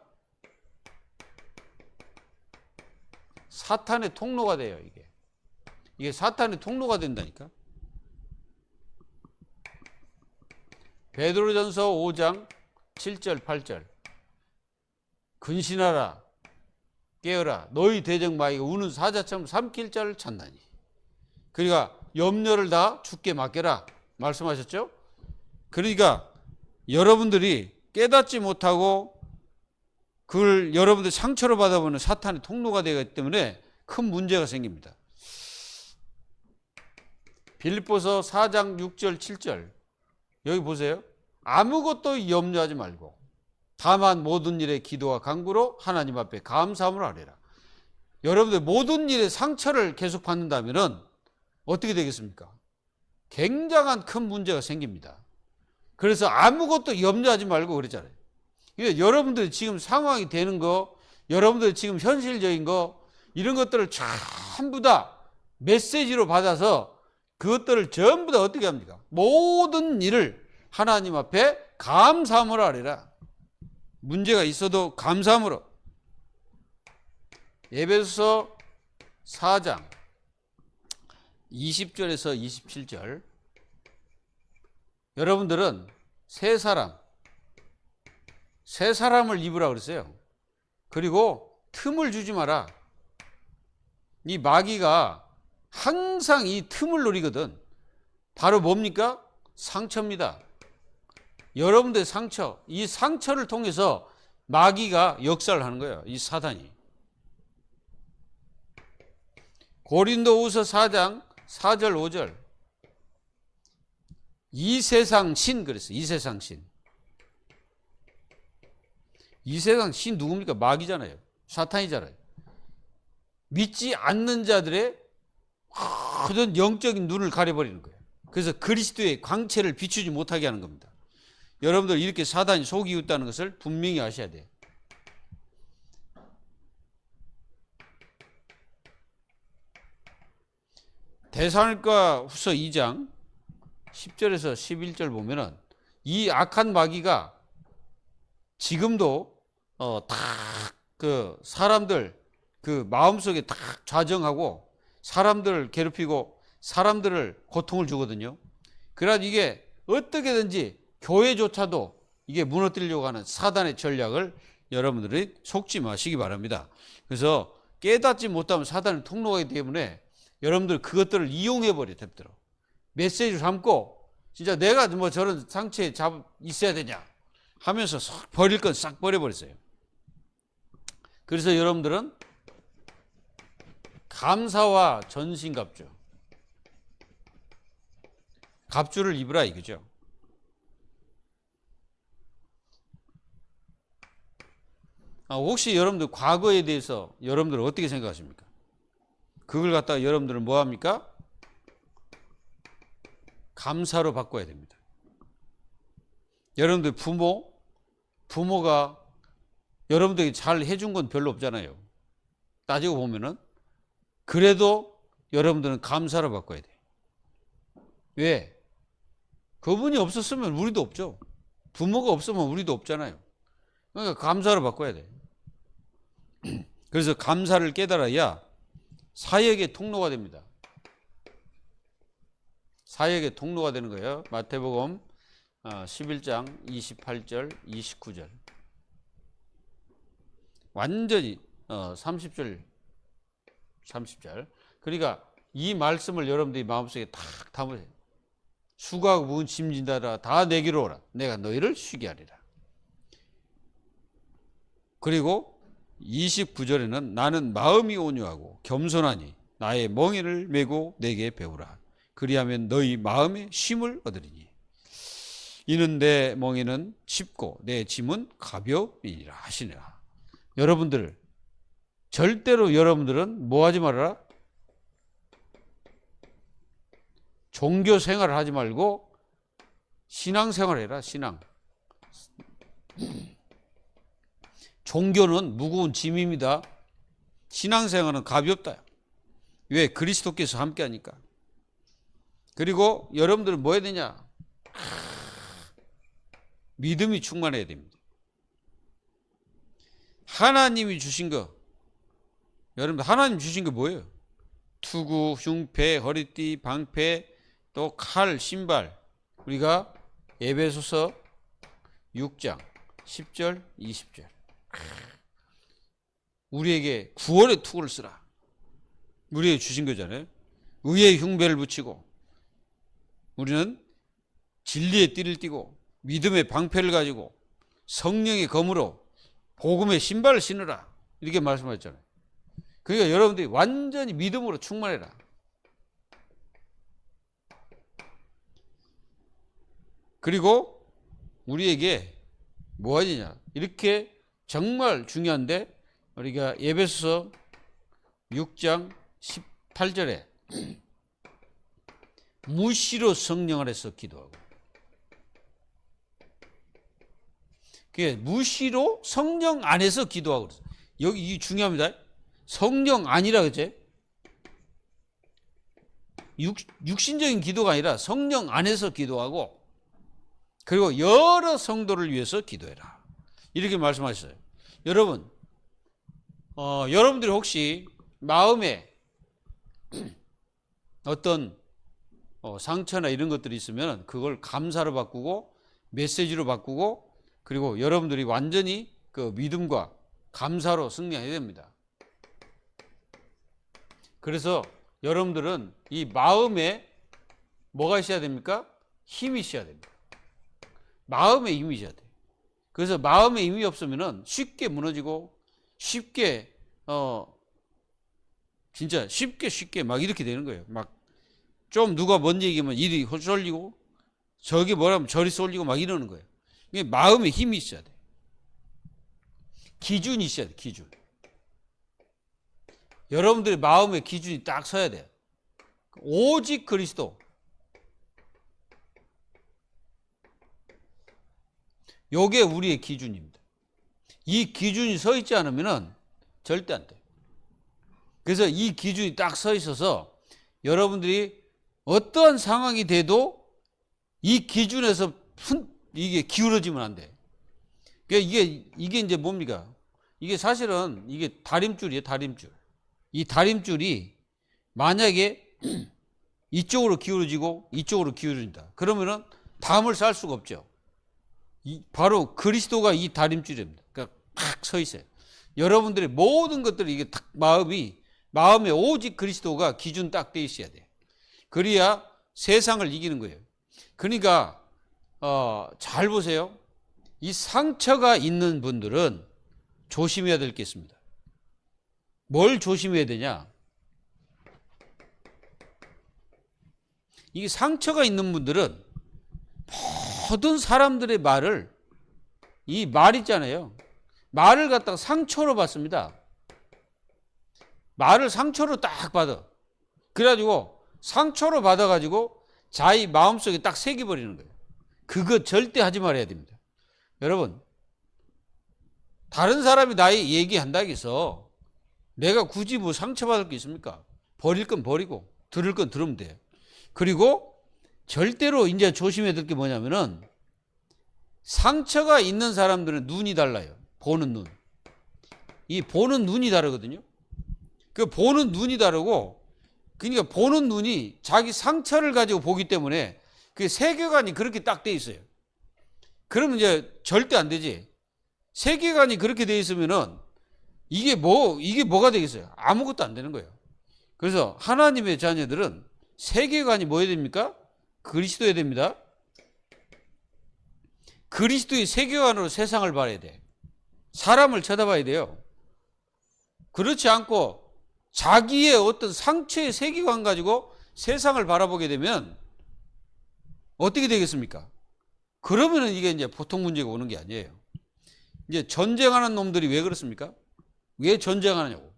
사탄의 통로가 돼요. 이게 사탄의 통로가 된다니까. 베드로전서 5장 7절 8절. 근신하라 깨어라 너희 대적 마귀가 우는 사자처럼 삼킬 자를 찾나니. 그러니까 염려를 다 주께 맡겨라 말씀하셨죠. 그러니까 여러분들이 깨닫지 못하고 그걸 여러분들 상처로 받아보는 사탄의 통로가 되기 때문에 큰 문제가 생깁니다. 빌립보서 4장 6절 7절 여기 보세요. 아무것도 염려하지 말고 다만 모든 일에 기도와 간구로 하나님 앞에 감사함을 아뢰라. 여러분들 모든 일에 상처를 계속 받는다면 어떻게 되겠습니까? 굉장한 큰 문제가 생깁니다. 그래서 아무것도 염려하지 말고 그랬잖아요. 그러니까 여러분들이 지금 상황이 되는 거, 여러분들이 지금 현실적인 거, 이런 것들을 전부 다 메시지로 받아서 그것들을 전부 다 어떻게 합니까? 모든 일을 하나님 앞에 감사함으로 하리라. 문제가 있어도 감사함으로. 에베소서 4장 20절에서 27절. 여러분들은 새 사람을 입으라 그랬어요. 그리고 틈을 주지 마라. 이 마귀가 항상 이 틈을 노리거든. 바로 뭡니까? 상처입니다. 여러분들의 상처, 이 상처를 통해서 마귀가 역사를 하는 거예요. 이 사단이. 고린도후서 4장 4절 5절. 이 세상 신 그랬어요. 이 세상 신. 이 세상 신 누굽니까? 마귀잖아요. 사탄이잖아요. 믿지 않는 자들의 모든 영적인 눈을 가려버리는 거예요. 그래서 그리스도의 광채를 비추지 못하게 하는 겁니다. 여러분들 이렇게 사단이 속이고 있다는 것을 분명히 아셔야 돼요. 데살로니가 후서 2장 10절에서 11절 보면은 이 악한 마귀가 지금도 다 그 사람들 그 마음속에 다 좌정하고 사람들을 괴롭히고 사람들을 고통을 주거든요. 그러나 이게 어떻게든지 교회조차도 이게 무너뜨리려고 하는 사단의 전략을 여러분들이 속지 마시기 바랍니다. 그래서 깨닫지 못하면 사단의 통로가 있기 때문에 여러분들 그것들을 이용해 버려요. 대표로 메시지를 삼고 진짜 내가 뭐 저런 상처에 있어야 되냐 하면서 싹 버릴 건 싹 버려버렸어요. 그래서 여러분들은 감사와 전신갑주, 갑주를 입으라 이거죠. 혹시 여러분들 과거에 대해서 여러분들 어떻게 생각하십니까? 그걸 갖다가 여러분들은 뭐 합니까? 감사로 바꿔야 됩니다. 여러분들 부모가 여러분들에게 잘 해준 건 별로 없잖아요. 따지고 보면은. 그래도 여러분들은 감사로 바꿔야 돼요. 왜? 그분이 없었으면 우리도 없죠. 부모가 없으면 우리도 없잖아요. 그러니까 감사로 바꿔야 돼요. 그래서 감사를 깨달아야 사역의 통로가 됩니다. 사역의 통로가 되는 거예요. 마태복음 11장 28절 29절 완전히 30절 그러니까 이 말씀을 여러분들이 마음속에 탁 담으세요. 수고하고 무거운 짐진 자들아 다 내게로 오라. 내가 너희를 쉬게 하리라. 그리고 29절에는 나는 마음이 온유하고 겸손하니 나의 멍에를 메고 내게 배우라. 그리하면 너희 마음에 쉼을 얻으리니 이는 내 멍에는 쉽고 내 짐은 가벼우니라 하시니라. 여러분들 절대로 여러분들은 뭐 하지 말아라? 종교 생활을 하지 말고 신앙 생활을 해라. 신앙. 종교는 무거운 짐입니다. 신앙 생활은 가볍다. 왜? 그리스도께서 함께 하니까. 그리고 여러분들은 뭐 해야 되냐? 믿음이 충만해야 됩니다. 하나님이 주신 거, 여러분들 하나님 주신 거 뭐예요? 투구, 흉패, 허리띠, 방패, 또 칼, 신발. 우리가 에베소서 6장 10절, 20절. 우리에게 구원의 투구를 쓰라. 우리에게 주신 거잖아요. 의의 흉배를 붙이고 우리는 진리의 띠를 띠고 믿음의 방패를 가지고 성령의 검으로 복음의 신발을 신으라. 이렇게 말씀하셨잖아요. 그러니까 여러분들이 완전히 믿음으로 충만해라. 그리고 우리에게 뭐 하느냐. 이렇게 정말 중요한데 우리가 에베소서 6장 18절에 무시로 성령 안에서 기도하고 그게 무시로 성령 안에서 기도하고 그랬어요. 여기 이 중요합니다. 성령 아니라 그제 육신적인 기도가 아니라 성령 안에서 기도하고 그리고 여러 성도를 위해서 기도해라. 이렇게 말씀하셨어요. 여러분, 여러분들이 혹시 마음에 어떤 상처나 이런 것들이 있으면 그걸 감사로 바꾸고 메시지로 바꾸고 그리고 여러분들이 완전히 그 믿음과 감사로 승리해야 됩니다. 그래서 여러분들은 이 마음에 뭐가 있어야 됩니까? 힘이 있어야 됩니다. 마음에 힘이 있어야 돼요. 그래서 마음에 힘이 없으면 쉽게 무너지고 쉽게 진짜 쉽게 막 이렇게 되는 거예요. 막 좀 누가 먼저 얘기하면 이리 쏠리고 저기 뭐라면 저리 쏠리고 막 이러는 거예요. 이게 마음에 힘이 있어야 돼. 기준이 있어야 돼. 기준. 여러분들의 마음의 기준이 딱 서야 돼요. 오직 그리스도. 요게 우리의 기준입니다. 이 기준이 서 있지 않으면 절대 안 돼요. 그래서 이 기준이 딱 서 있어서 여러분들이 어떠한 상황이 돼도 이 기준에서 이게 기울어지면 안 돼. 그러니까 이게 이제 뭡니까? 이게 사실은 이게 다림줄이에요, 다림줄. 이 다림줄이 만약에 이쪽으로 기울어지고 이쪽으로 기울어진다. 그러면은 담을 쌓을 수가 없죠. 바로 그리스도가 이 다림줄입니다. 그러니까 탁 서 있어요. 여러분들의 모든 것들이 이게 탁 마음에 오직 그리스도가 기준 딱 돼 있어야 돼. 그래야 세상을 이기는 거예요. 그러니까 잘 보세요. 이 상처가 있는 분들은 조심해야 될 게 있습니다. 뭘 조심해야 되냐? 이 상처가 있는 분들은 모든 사람들의 말을, 이 말 있잖아요. 말을 갖다가 상처로 받습니다. 말을 상처로 딱 받아. 그래가지고 상처로 받아가지고 자기 마음속에 딱 새겨버리는 거예요. 그거 절대 하지 말아야 됩니다. 여러분, 다른 사람이 나의 얘기한다고 해서 내가 굳이 뭐 상처받을 게 있습니까? 버릴 건 버리고 들을 건 들으면 돼요. 그리고 절대로 이제 조심해야 될 게 뭐냐면은 상처가 있는 사람들은 눈이 달라요. 보는 눈. 이 보는 눈이 다르거든요. 그 보는 눈이 다르고, 그러니까 보는 눈이 자기 상처를 가지고 보기 때문에 그 세계관이 그렇게 딱 돼 있어요. 그러면 이제 절대 안 되지. 세계관이 그렇게 돼 있으면은 이게 뭐가 되겠어요? 아무것도 안 되는 거예요. 그래서 하나님의 자녀들은 세계관이 뭐여야 됩니까? 그리스도여야 됩니다. 그리스도의 세계관으로 세상을 봐야 돼. 사람을 쳐다봐야 돼요. 그렇지 않고 자기의 어떤 상처의 세계관 가지고 세상을 바라보게 되면 어떻게 되겠습니까? 그러면은 이게 이제 보통 문제가 오는 게 아니에요. 이제 전쟁하는 놈들이 왜 그렇습니까? 왜 전쟁하느냐고.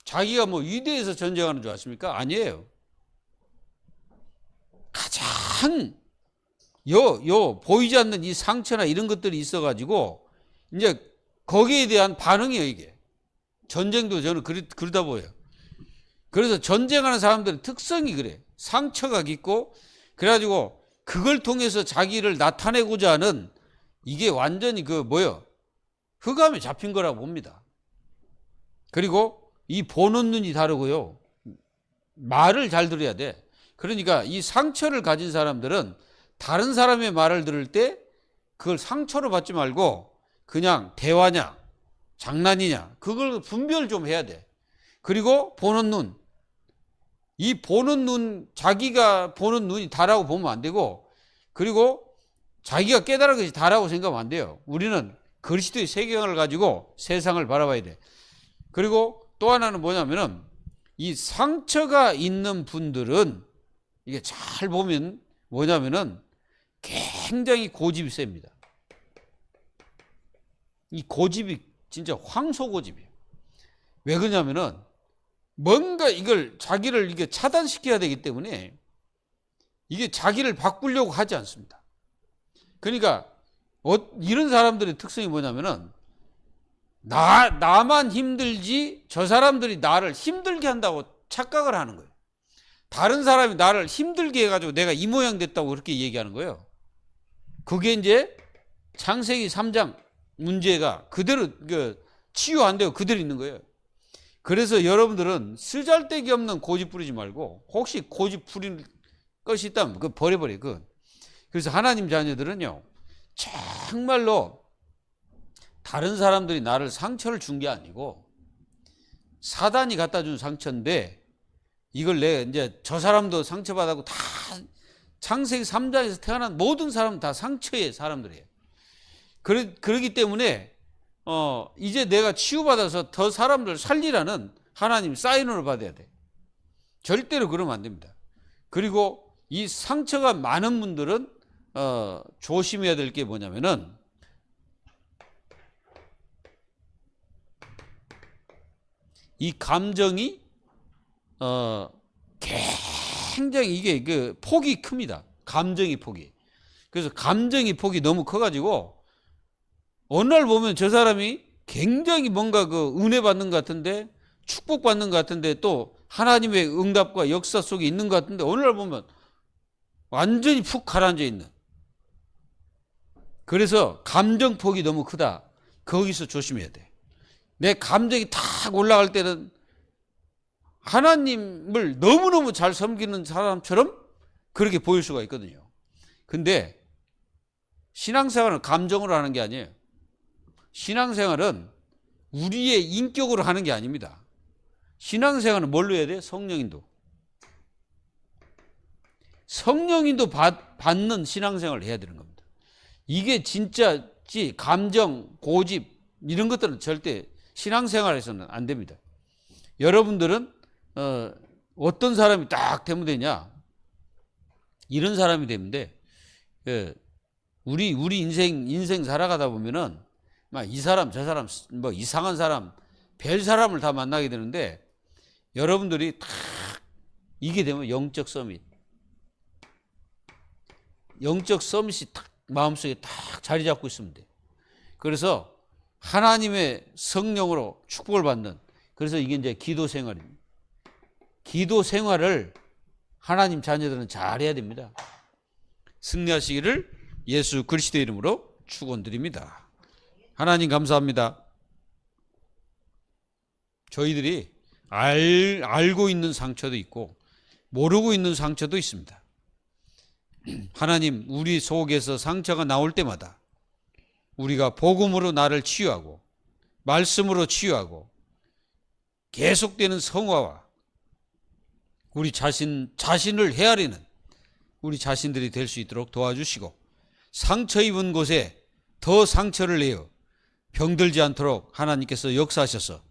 자기가 뭐 위대해서 전쟁하는 줄 아십니까? 아니에요. 가장 보이지 않는 이 상처나 이런 것들이 있어가지고 이제 거기에 대한 반응이에요, 이게. 전쟁도 저는 그러다 보여요. 그래서 전쟁하는 사람들의 특성이 그래. 상처가 깊고, 그래가지고 그걸 통해서 자기를 나타내고자 하는, 이게 완전히 흑암에 잡힌 거라고 봅니다. 그리고 이 보는 눈이 다르고요. 말을 잘 들어야 돼. 그러니까 이 상처를 가진 사람들은 다른 사람의 말을 들을 때 그걸 상처로 받지 말고 그냥 대화냐, 장난이냐, 그걸 분별 좀 해야 돼. 그리고 보는 눈. 이 보는 눈, 자기가 보는 눈이 다라고 보면 안 되고, 그리고 자기가 깨달은 것이 다라고 생각하면 안 돼요. 우리는 그리스도의 세계관을 가지고 세상을 바라봐야 돼. 그리고 또 하나는 뭐냐면은 이 상처가 있는 분들은 이게 잘 보면 뭐냐면은 굉장히 고집이 셉니다. 이 고집이 진짜 황소고집이에요. 왜 그러냐면은 뭔가 이걸 자기를 이게 차단시켜야 되기 때문에 이게 자기를 바꾸려고 하지 않습니다. 그러니까 이런 사람들의 특성이 뭐냐면은 나만 힘들지 저 사람들이 나를 힘들게 한다고 착각을 하는 거예요. 다른 사람이 나를 힘들게 해가지고 내가 이 모양 됐다고 그렇게 얘기하는 거예요. 그게 이제 창세기 3장 문제가 그대로 치유 안 되고 그대로 있는 거예요. 그래서 여러분들은 쓰잘데기 없는 고집 부리지 말고, 혹시 고집 부릴 것이 있다면 그거 버려버려. 그래서 하나님 자녀들은요, 정말로 다른 사람들이 나를 상처를 준 게 아니고 사단이 갖다 준 상처인데, 이걸 이제 저 사람도 상처받았고, 다 창세기 3장에서 태어난 모든 사람은 다 상처의 사람들이에요. 그러기 때문에 이제 내가 치유받아서 더 사람들 살리라는 하나님 사인을 받아야 돼. 절대로 그러면 안 됩니다. 그리고 이 상처가 많은 분들은 조심해야 될 게 뭐냐면은 이 감정이 굉장히 이게 그 폭이 큽니다. 감정의 폭이. 그래서 감정의 폭이 너무 커가지고 어느 날 보면 저 사람이 굉장히 뭔가 그 은혜 받는 것 같은데, 축복 받는 것 같은데, 또 하나님의 응답과 역사 속에 있는 것 같은데, 어느 날 보면 완전히 푹 가라앉아 있는. 그래서 감정 폭이 너무 크다. 거기서 조심해야 돼. 내 감정이 탁 올라갈 때는 하나님을 너무너무 잘 섬기는 사람처럼 그렇게 보일 수가 있거든요. 근데 신앙생활은 감정으로 하는 게 아니에요. 신앙생활은 우리의 인격으로 하는 게 아닙니다. 신앙생활은 뭘로 해야 돼? 성령인도. 성령인도 받는 신앙생활을 해야 되는 겁니다. 이게 진짜지 감정, 고집 이런 것들은 절대 신앙생활에서는 안 됩니다. 여러분들은 어떤 사람이 딱 되면 되냐? 이런 사람이 되면 돼. 우리 인생 살아가다 보면은 막 이 사람 저 사람 뭐 이상한 사람 별 사람을 다 만나게 되는데, 여러분들이 딱 이게 되면 영적 서밋이 딱 마음속에 딱 자리 잡고 있으면 돼. 그래서 하나님의 성령으로 축복을 받는, 그래서 이게 이제 기도 생활입니다. 기도 생활을 하나님 자녀들은 잘해야 됩니다. 승리하시기를 예수 그리스도의 이름으로 축원드립니다. 하나님 감사합니다. 저희들이 알고 있는 상처도 있고 모르고 있는 상처도 있습니다. 하나님, 우리 속에서 상처가 나올 때마다 우리가 복음으로 나를 치유하고 말씀으로 치유하고 계속되는 성화와 우리 자신을 헤아리는 우리 자신들이 될 수 있도록 도와주시고, 상처 입은 곳에 더 상처를 내어 병들지 않도록 하나님께서 역사하셔서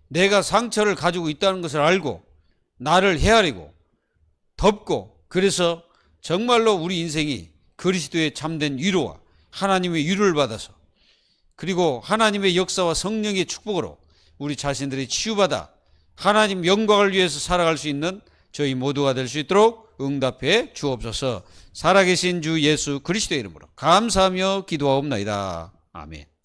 내가 상처를 가지고 있다는 것을 알고 나를 헤아리고 덮고, 그래서 정말로 우리 인생이 그리스도의 참된 위로와 하나님의 위로를 받아서, 그리고 하나님의 역사와 성령의 축복으로 우리 자신들이 치유받아 하나님 영광을 위해서 살아갈 수 있는 저희 모두가 될 수 있도록 응답해 주옵소서. 살아계신 주 예수 그리스도의 이름으로 감사하며 기도하옵나이다. 아멘.